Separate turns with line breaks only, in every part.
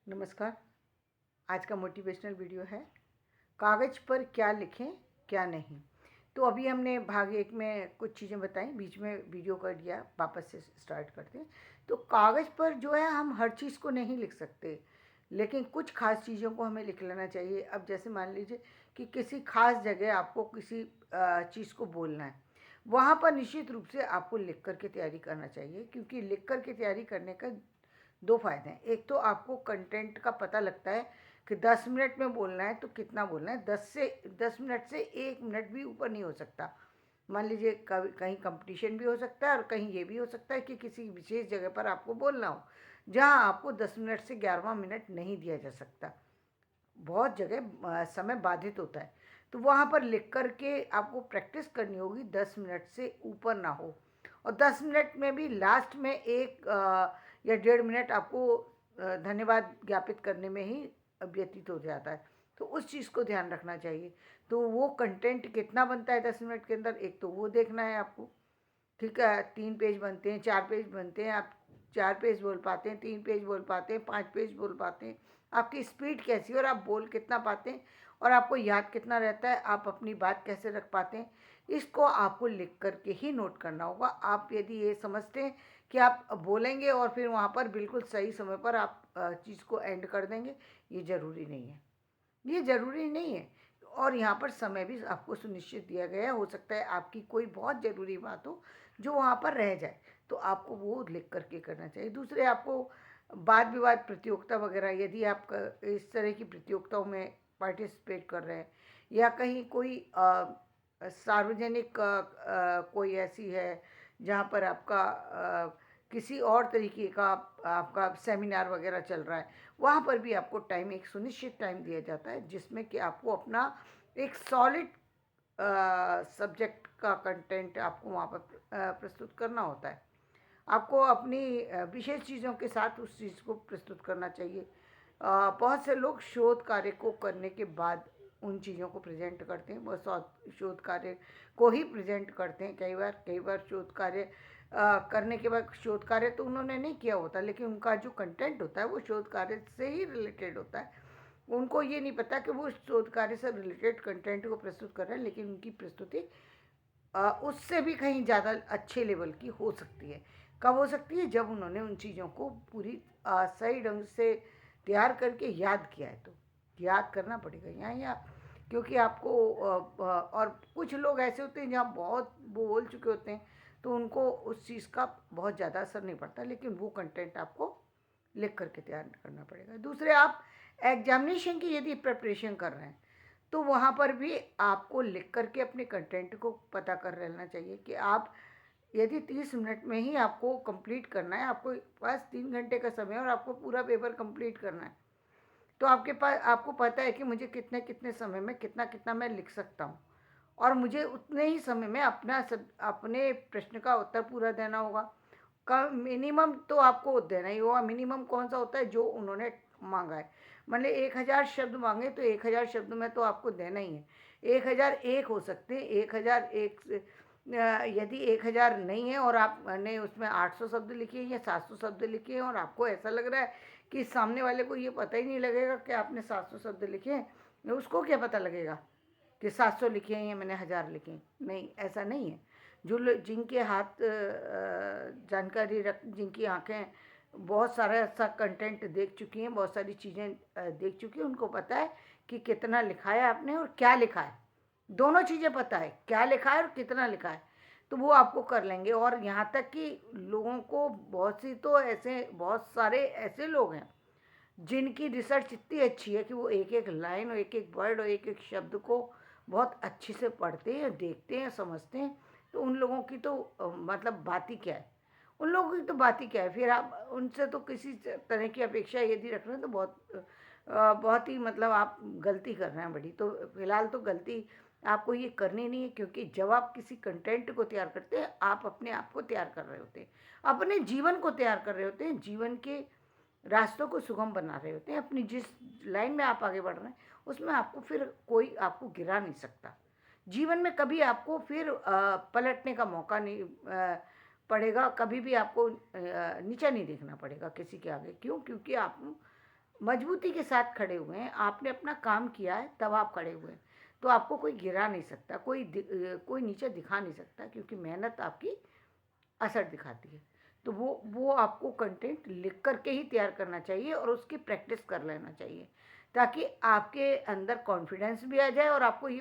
नमस्कार। आज का मोटिवेशनल वीडियो है कागज़ पर क्या लिखें क्या नहीं। तो अभी हमने भाग एक में कुछ चीज़ें बताई, बीच में वीडियो कर दिया, वापस से स्टार्ट करते हैं। तो कागज़ पर जो है हम हर चीज़ को नहीं लिख सकते, लेकिन कुछ ख़ास चीज़ों को हमें लिख लेना चाहिए। अब जैसे मान लीजिए कि किसी ख़ास जगह आपको किसी चीज़ को बोलना है, वहाँ पर निश्चित रूप से आपको लिख कर के तैयारी करना चाहिए, क्योंकि लिख कर के तैयारी करने का दो फ़ायदे हैं। एक तो आपको कंटेंट का पता लगता है कि 10 मिनट में बोलना है तो कितना बोलना है। 10 मिनट से 1 मिनट भी ऊपर नहीं हो सकता। मान लीजिए कभी कहीं कंपटीशन भी हो सकता है और कहीं ये भी हो सकता है कि किसी विशेष जगह पर आपको बोलना हो, जहाँ आपको 10 मिनट से 11वां मिनट नहीं दिया जा सकता। बहुत जगह समय बाधित होता है, तो वहाँ पर लिख कर के आपको प्रैक्टिस करनी होगी 10 मिनट से ऊपर ना हो। और 10 मिनट में भी लास्ट में 1 या 1.5 मिनट आपको धन्यवाद ज्ञापित करने में ही व्यतीत हो जाता है। तो उस चीज़ को ध्यान रखना चाहिए। तो वो कंटेंट कितना बनता है 10 मिनट के अंदर, एक तो वो देखना है आपको। ठीक है, 3 पेज बनते हैं, 4 पेज बनते हैं, आप 4 पेज बोल पाते हैं, 3 पेज बोल पाते हैं, 5 पेज बोल पाते हैं। आपकी स्पीड कैसी है और आप बोल कितना पाते हैं और आपको याद कितना रहता है, आप अपनी बात कैसे रख पाते हैं, इसको आपको लिख कर के ही नोट करना होगा। आप यदि ये समझते हैं कि आप बोलेंगे और फिर वहाँ पर बिल्कुल सही समय पर आप चीज़ को एंड कर देंगे, ये ज़रूरी नहीं है। ये ज़रूरी नहीं है। और यहाँ पर समय भी आपको सुनिश्चित दिया गया है। हो सकता है आपकी कोई बहुत ज़रूरी बात हो जो वहाँ पर रह जाए, तो आपको वो लिख कर के करना चाहिए। दूसरे, आपको वाद विवाद प्रतियोगिता वगैरह, यदि आप इस तरह की प्रतियोगिताओं में पार्टिसिपेट कर रहे हैं, या कहीं कोई सार्वजनिक कोई ऐसी है जहाँ पर आपका किसी और तरीके का आपका सेमिनार वगैरह चल रहा है, वहाँ पर भी आपको टाइम, एक सुनिश्चित टाइम दिया जाता है, जिसमें कि आपको अपना एक सॉलिड सब्जेक्ट का कंटेंट आपको वहाँ पर प्रस्तुत करना होता है। आपको अपनी विशेष चीज़ों के साथ उस चीज़ को प्रस्तुत करना चाहिए। बहुत से लोग शोध कार्य को करने के बाद उन चीज़ों को प्रेजेंट करते हैं, बहुत शोध कार्य को ही प्रेजेंट करते हैं। कई बार शोध कार्य करने के बाद, शोध कार्य तो उन्होंने नहीं किया होता, लेकिन उनका जो कंटेंट होता है वो शोध कार्य से ही रिलेटेड होता है। उनको ये नहीं पता कि वो शोध कार्य से रिलेटेड कंटेंट को प्रस्तुत कर रहे हैं, लेकिन उनकी प्रस्तुति उससे भी कहीं ज़्यादा अच्छे लेवल की हो सकती है। कब हो सकती है? जब उन्होंने उन चीज़ों को पूरी सही ढंग से तैयार करके याद किया है। तो याद करना पड़ेगा यहाँ, या क्योंकि आपको और कुछ लोग ऐसे होते हैं जहाँ बहुत वो बोल चुके होते हैं, तो उनको उस चीज़ का बहुत ज़्यादा असर नहीं पड़ता, लेकिन वो कंटेंट आपको लिख करके तैयार करना पड़ेगा। दूसरे, आप एग्जामिनेशन की यदि प्रिपरेशन कर रहे हैं, तो वहाँ पर भी आपको लिख करके अपने कंटेंट को पता कर लेना चाहिए कि आप, यदि 30 मिनट में ही आपको कंप्लीट करना है, आपको पास 3 घंटे का समय है और आपको पूरा पेपर कंप्लीट करना है, तो आपके पास, आपको पता है कि मुझे कितने कितने समय में कितना कितना मैं लिख सकता हूँ, और मुझे उतने ही समय में अपने प्रश्न का उत्तर पूरा देना होगा। का मिनिमम तो आपको देना ही होगा। मिनिमम कौन सा होता है? जो उन्होंने मांगा है। मान ली 1000 शब्द मांगे, तो 1000 शब्द में तो आपको देना ही है। 1001 हो सकते हैं, 1001 से यदि 1000 नहीं है और आपने उसमें 800 शब्द लिखे हैं या 700 शब्द लिखे हैं, और आपको ऐसा लग रहा है कि सामने वाले को ये पता ही नहीं लगेगा कि आपने 700 शब्द लिखे हैं, उसको क्या पता लगेगा कि 700 लिखे हैं या मैंने 1000 लिखे हैं? नहीं, ऐसा नहीं है। जो लोग, जिनके हाथ जानकारी रख, जिनकी आंखें बहुत सारा ऐसा कंटेंट देख चुकी हैं, बहुत सारी चीज़ें देख चुकी हैं, उनको पता है कि कितना लिखा है आपने और क्या लिखा है। दोनों चीज़ें पता है, क्या लिखा है और कितना लिखा है, तो वो आपको कर लेंगे। और यहाँ तक कि लोगों को, बहुत सारे ऐसे लोग हैं जिनकी रिसर्च इतनी अच्छी है कि वो एक एक लाइन और एक एक वर्ड और एक एक शब्द को बहुत अच्छे से पढ़ते हैं, देखते हैं, समझते हैं। तो उन लोगों की तो मतलब बात ही क्या है, उन लोगों की तो बात ही क्या है। फिर आप उनसे तो किसी तरह की अपेक्षा यदि रख रहे हैं, तो बहुत ही मतलब आप गलती कर रहे हैं बड़ी। तो फिलहाल तो गलती आपको ये करनी नहीं है, क्योंकि जब आप किसी कंटेंट को तैयार करते हैं, आप अपने आप को तैयार कर रहे होते हैं, अपने जीवन को तैयार कर रहे होते हैं, जीवन के रास्तों को सुगम बना रहे होते हैं। अपनी जिस लाइन में आप आगे बढ़ रहे हैं, उसमें आपको फिर कोई आपको गिरा नहीं सकता। जीवन में कभी आपको फिर पलटने का मौका नहीं पड़ेगा, कभी भी आपको नीचा नहीं देखना पड़ेगा किसी के आगे। क्यों? क्योंकि आप मजबूती के साथ खड़े हुए हैं, आपने अपना काम किया है तब आप खड़े हुए हैं, तो आपको कोई गिरा नहीं सकता, कोई नीचे दिखा नहीं सकता, क्योंकि मेहनत आपकी असर दिखाती है। तो वो आपको कंटेंट लिख कर के ही तैयार करना चाहिए और उसकी प्रैक्टिस कर लेना चाहिए, ताकि आपके अंदर कॉन्फिडेंस भी आ जाए और आपको ये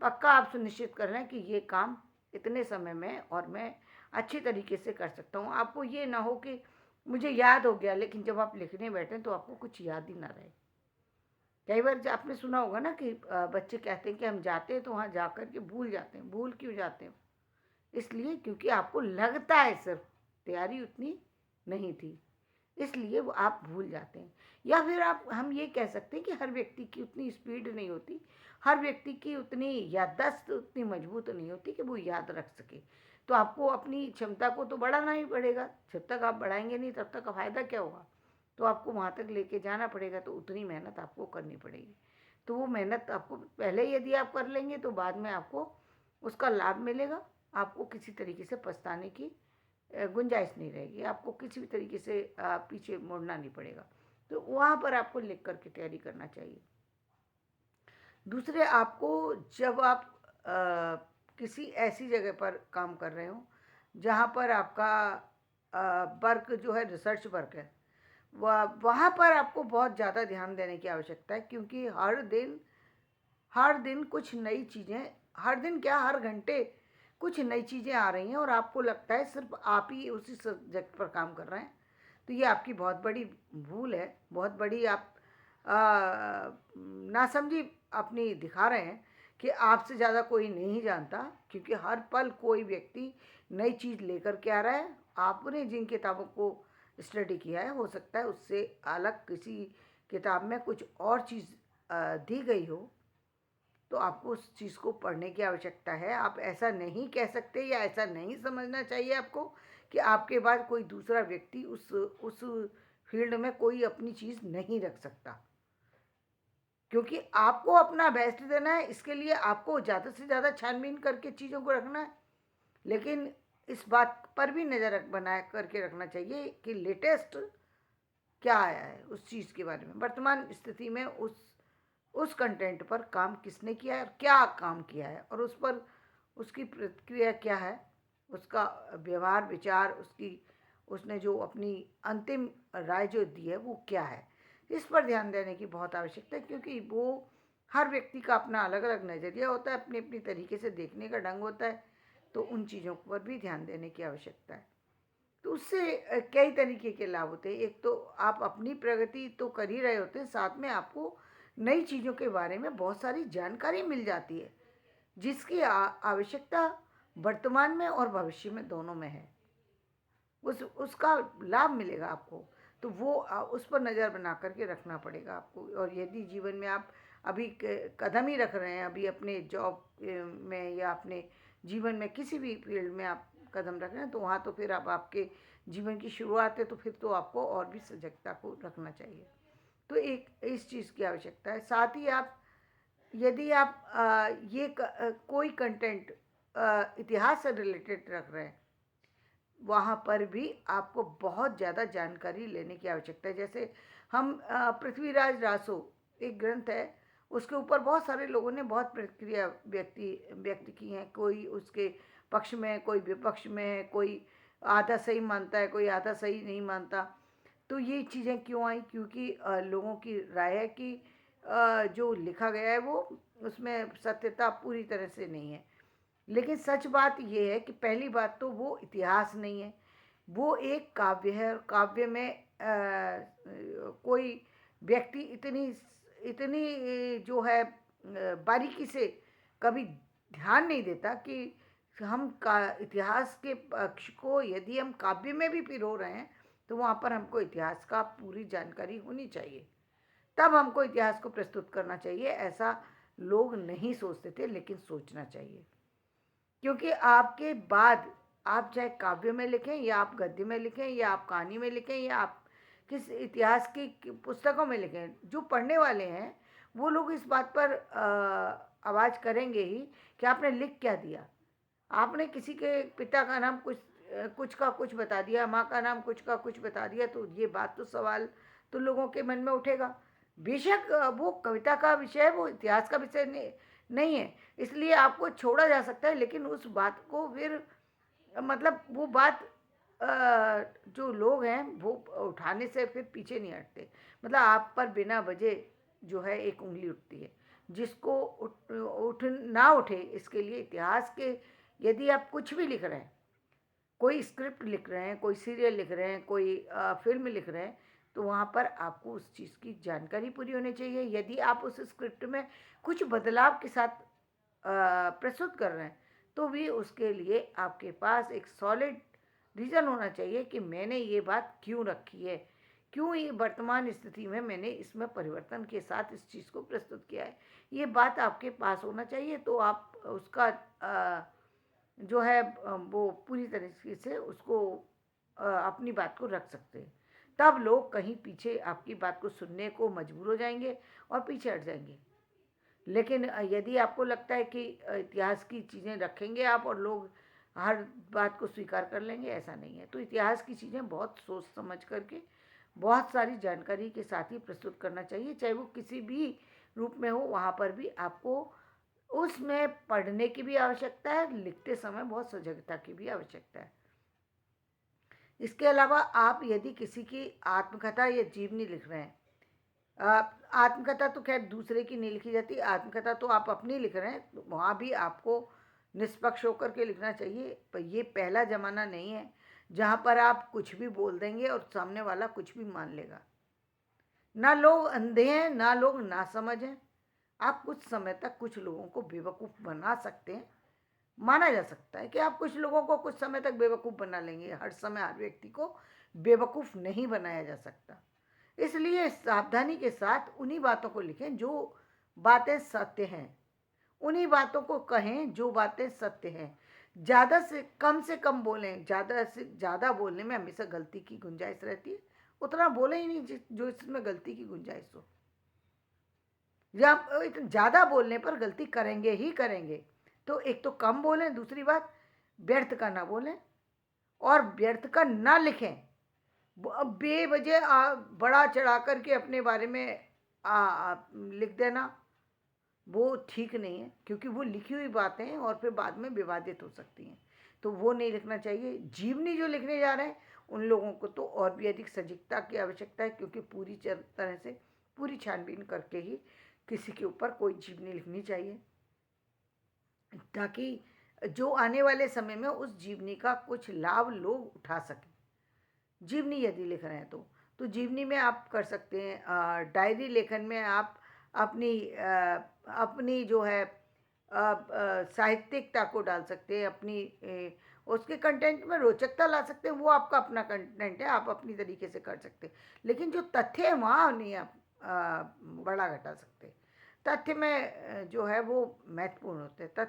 पक्का आप सुनिश्चित कर लें कि ये काम इतने समय में और मैं अच्छी तरीके से कर सकता हूँ। आपको ये ना हो कि मुझे याद हो गया, लेकिन जब आप लिखने बैठें तो आपको कुछ याद ही ना रहे। कई बार आपने सुना होगा ना कि बच्चे कहते हैं कि हम जाते हैं तो वहाँ जा कर के भूल जाते हैं। भूल क्यों जाते हैं? इसलिए क्योंकि आपको लगता है सिर्फ, तैयारी उतनी नहीं थी, इसलिए वो आप भूल जाते हैं। या फिर हम ये कह सकते हैं कि हर व्यक्ति की उतनी स्पीड नहीं होती, हर व्यक्ति की उतनी याददाश्त उतनी मजबूत नहीं होती कि वो याद रख सके। तो आपको अपनी क्षमता को तो बढ़ाना ही पड़ेगा। जब तक आप बढ़ाएंगे नहीं तब तक का फ़ायदा क्या होगा? तो आपको वहाँ तक लेके जाना पड़ेगा, तो उतनी मेहनत आपको करनी पड़ेगी। तो वो मेहनत आपको पहले यदि आप कर लेंगे तो बाद में आपको उसका लाभ मिलेगा। आपको किसी तरीके से पछताने की गुंजाइश नहीं रहेगी, आपको किसी भी तरीके से पीछे मुड़ना नहीं पड़ेगा। तो वहाँ पर आपको लिख कर के तैयारी करना चाहिए। दूसरे, आपको जब आप किसी ऐसी जगह पर काम कर रहे हो जहाँ पर आपका वर्क जो है रिसर्च वर्क है, वहाँ पर आपको बहुत ज़्यादा ध्यान देने की आवश्यकता है, क्योंकि हर दिन कुछ नई चीज़ें, हर दिन क्या, हर घंटे कुछ नई चीज़ें आ रही हैं और आपको लगता है सिर्फ आप ही उसी सब्जेक्ट पर काम कर रहे हैं। तो ये आपकी बहुत बड़ी भूल है, बहुत बड़ी आप नासमझी अपनी दिखा रहे हैं कि आपसे ज़्यादा कोई नहीं जानता, क्योंकि हर पल कोई व्यक्ति नई चीज़ लेकर के आ रहा है। आपने जिन किताबों को स्टडी किया है, हो सकता है उससे अलग किसी किताब में कुछ और चीज़ दी गई हो, तो आपको उस चीज़ को पढ़ने की आवश्यकता है। आप ऐसा नहीं कह सकते या ऐसा नहीं समझना चाहिए आपको कि आपके बाद कोई दूसरा व्यक्ति उस फील्ड में कोई अपनी चीज़ नहीं रख सकता, क्योंकि आपको अपना बेस्ट देना है। इसके लिए आपको ज़्यादा से ज़्यादा छानबीन करके चीज़ों को रखना है, लेकिन इस बात पर भी नज़र बना करके रखना चाहिए कि लेटेस्ट क्या आया है उस चीज़ के बारे में, वर्तमान स्थिति में उस कंटेंट पर काम किसने किया है और क्या काम किया है, और उस पर उसकी प्रतिक्रिया क्या है, उसका व्यवहार विचार, उसने जो अपनी अंतिम राय जो दी है वो क्या है। इस पर ध्यान देने की बहुत आवश्यकता है, क्योंकि वो हर व्यक्ति का अपना अलग अलग नज़रिया होता है, अपनी अपनी तरीके से देखने का ढंग होता है। तो उन चीज़ों पर भी ध्यान देने की आवश्यकता है। तो उससे कई तरीके के लाभ होते हैं। एक तो आप अपनी प्रगति तो कर ही रहे होते हैं, साथ में आपको नई चीज़ों के बारे में बहुत सारी जानकारी मिल जाती है, जिसकी आवश्यकता वर्तमान में और भविष्य में दोनों में है। उसका लाभ मिलेगा आपको। तो वो उस पर नज़र बना करके रखना पड़ेगा आपको। और यदि जीवन में आप अभी कदम ही रख रहे हैं, अभी अपने जॉब में या अपने जीवन में किसी भी फील्ड में आप कदम रख रहे हैं, तो वहाँ तो फिर अब आपके जीवन की शुरुआत है, तो फिर तो आपको और भी सजगता को रखना चाहिए। तो एक इस चीज़ की आवश्यकता है। साथ ही आप, यदि आप कोई कंटेंट इतिहास से रिलेटेड रख रहे हैं, वहाँ पर भी आपको बहुत ज़्यादा जानकारी लेने की आवश्यकता है। जैसे हम पृथ्वीराज रासो एक ग्रंथ है, उसके ऊपर बहुत सारे लोगों ने बहुत प्रतिक्रिया व्यक्त की हैं। कोई उसके पक्ष में है, कोई विपक्ष में है, कोई आधा सही मानता है, कोई आधा सही नहीं मानता। तो ये चीज़ें क्यों आई? क्योंकि लोगों की राय है कि जो लिखा गया है वो, उसमें सत्यता पूरी तरह से नहीं है। लेकिन सच बात ये है कि पहली बात तो वो इतिहास नहीं है, वो एक काव्य है। और काव्य में कोई व्यक्ति इतनी इतनी जो है बारीकी से कभी ध्यान नहीं देता कि हम का इतिहास के पक्ष को यदि हम काव्य में भी पिरो रहे हैं, तो वहाँ पर हमको इतिहास का पूरी जानकारी होनी चाहिए, तब हमको इतिहास को प्रस्तुत करना चाहिए। ऐसा लोग नहीं सोचते थे, लेकिन सोचना चाहिए। क्योंकि आपके बाद आप चाहे काव्य में लिखें या आप गद्य में लिखें या आप कहानी में लिखें या आप किस इतिहास की पुस्तकों में लिखें, जो पढ़ने वाले हैं वो लोग इस बात पर आवाज़ करेंगे ही कि आपने लिख क्या दिया। आपने किसी के पिता का नाम कुछ कुछ का कुछ बता दिया, माँ का नाम कुछ का कुछ बता दिया, तो ये बात तो सवाल तो लोगों के मन में उठेगा। बेशक वो कविता का विषय है, वो इतिहास का विषय नहीं है, इसलिए आपको छोड़ा जा सकता है, लेकिन उस बात को फिर मतलब वो बात जो लोग हैं वो उठाने से फिर पीछे नहीं हटते। मतलब आप पर बिना वजह जो है एक उंगली उठती है, जिसको उठ ना उठे, इसके लिए इतिहास के यदि आप कुछ भी लिख रहे हैं, कोई स्क्रिप्ट लिख रहे हैं, कोई सीरियल लिख रहे हैं, कोई फिल्म लिख रहे हैं, तो वहाँ पर आपको उस चीज़ की जानकारी पूरी होनी चाहिए। यदि आप उस स्क्रिप्ट में कुछ बदलाव के साथ प्रस्तुत कर रहे हैं, तो भी उसके लिए आपके पास एक सॉलिड रीज़न होना चाहिए कि मैंने ये बात क्यों रखी है, क्यों ये वर्तमान स्थिति में मैंने इसमें परिवर्तन के साथ इस चीज़ को प्रस्तुत किया है। ये बात आपके पास होना चाहिए, तो आप उसका जो है वो पूरी तरीके से उसको अपनी बात को रख सकते हैं। तब लोग कहीं पीछे आपकी बात को सुनने को मजबूर हो जाएंगे और पीछे हट जाएंगे। लेकिन यदि आपको लगता है कि इतिहास की चीज़ें रखेंगे आप और लोग हर बात को स्वीकार कर लेंगे, ऐसा नहीं है। तो इतिहास की चीज़ें बहुत सोच समझ करके, बहुत सारी जानकारी के साथ ही प्रस्तुत करना चाहिए, चाहे वो किसी भी रूप में हो। वहाँ पर भी आपको उसमें पढ़ने की भी आवश्यकता है, लिखते समय बहुत सजगता की भी आवश्यकता है। इसके अलावा आप यदि किसी की आत्मकथा या जीवनी लिख रहे हैं, आत्मकथा तो खैर दूसरे की नहीं लिखी जाती, आत्मकथा तो आप अपनी लिख रहे हैं, तो वहाँ भी आपको निष्पक्ष होकर के लिखना चाहिए। पर ये पहला ज़माना नहीं है जहाँ पर आप कुछ भी बोल देंगे और सामने वाला कुछ भी मान लेगा। ना लोग अंधे हैं, ना लोग नासमझ हैं। आप कुछ समय तक कुछ लोगों को बेवकूफ़ बना सकते हैं, माना जा सकता है कि आप कुछ लोगों को कुछ समय तक बेवकूफ़ बना लेंगे। हर समय हर व्यक्ति को बेवकूफ़ नहीं बनाया जा सकता। इसलिए सावधानी के साथ उन्हीं बातों को लिखें जो बातें सत्य हैं, उन्हीं बातों को कहें जो बातें सत्य हैं। ज़्यादा से कम बोलें, ज़्यादा से ज़्यादा बोलने में हमेशा गलती की गुंजाइश रहती है। उतना बोले ही नहीं जो इसमें गलती की गुंजाइश हो, या ज़्यादा बोलने पर गलती करेंगे ही करेंगे। तो एक तो कम बोलें, दूसरी बात व्यर्थ का ना बोलें और व्यर्थ का ना लिखें। अब बेवजह बड़ा चढ़ा करके अपने बारे में लिख देना वो ठीक नहीं है, क्योंकि वो लिखी हुई बातें हैं और फिर बाद में विवादित हो सकती हैं, तो वो नहीं लिखना चाहिए। जीवनी जो लिखने जा रहे हैं उन लोगों को तो और भी अधिक सजगता की आवश्यकता है, क्योंकि पूरी तरह से पूरी छानबीन करके ही किसी के ऊपर कोई जीवनी लिखनी चाहिए, ताकि जो आने वाले समय में उस जीवनी का कुछ लाभ लोग उठा सकें। जीवनी यदि लिख रहे हैं तो जीवनी में आप कर सकते हैं, डायरी लेखन में आप अपनी जो है साहित्यिकता को डाल सकते हैं, अपनी उसके कंटेंट में रोचकता ला सकते हैं। वो आपका अपना कंटेंट है, आप अपनी तरीके से कर सकते हैं, लेकिन जो तथ्य है वहाँ नहीं आप बढ़ा घटा सकते। तथ्य में जो है वो महत्वपूर्ण होते हैं।